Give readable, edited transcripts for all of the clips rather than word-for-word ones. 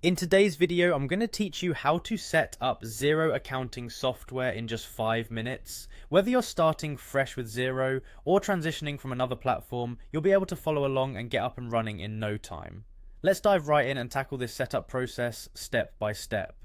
In today's video, I'm going to teach you how to set up Xero accounting software in just 5 minutes. Whether you're starting fresh with Xero or transitioning from another platform, you'll be able to follow along and get up and running in no time. Let's dive right in and tackle this setup process step by step.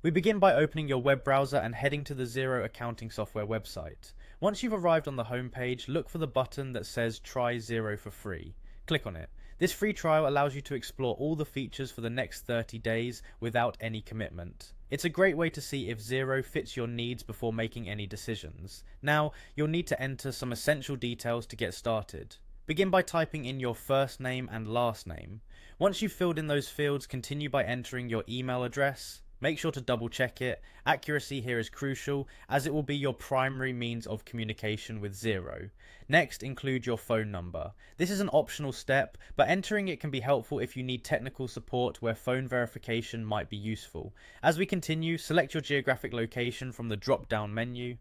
We begin by opening your web browser and heading to the Xero accounting software website. Once you've arrived on the home page, look for the button that says Try Xero for free. Click on it. This free trial allows you to explore all the features for the next 30 days without any commitment. It's a great way to see if Xero fits your needs before making any decisions. Now, you'll need to enter some essential details to get started. Begin by typing in your first name and last name. Once you've filled in those fields, continue by entering your email address. Make sure to double check it. Accuracy here is crucial as it will be your primary means of communication with Xero. Next, include your phone number. This is an optional step, but entering it can be helpful if you need technical support where phone verification might be useful. As we continue, select your geographic location from the drop-down menu.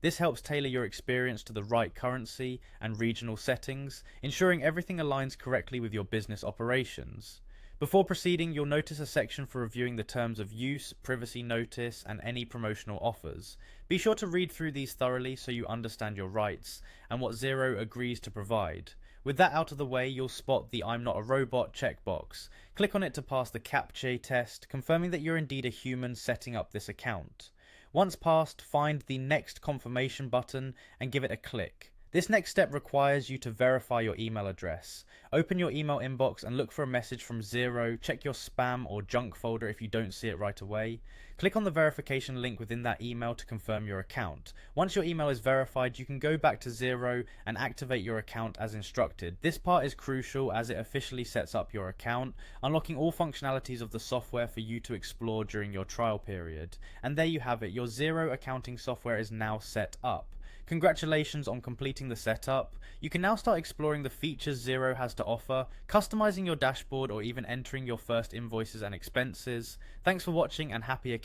This helps tailor your experience to the right currency and regional settings, ensuring everything aligns correctly with your business operations. Before proceeding, you'll notice a section for reviewing the terms of use, privacy notice, and any promotional offers. Be sure to read through these thoroughly so you understand your rights and what Xero agrees to provide. With that out of the way, you'll spot the I'm not a robot checkbox. Click on it to pass the CAPTCHA test, confirming that you're indeed a human setting up this account. Once passed, find the Next Confirmation button and give it a click. This next step requires you to verify your email address. Open your email inbox and look for a message from Xero. Check your spam or junk folder if you don't see it right away. Click on the verification link within that email to confirm your account. Once your email is verified, you can go back to Xero and activate your account as instructed. This part is crucial as it officially sets up your account, unlocking all functionalities of the software for you to explore during your trial period. And there you have it, your Xero accounting software is now set up. Congratulations on completing the setup. You can now start exploring the features Xero has to offer, customizing your dashboard or even entering your first invoices and expenses. Thanks for watching and happy accounting.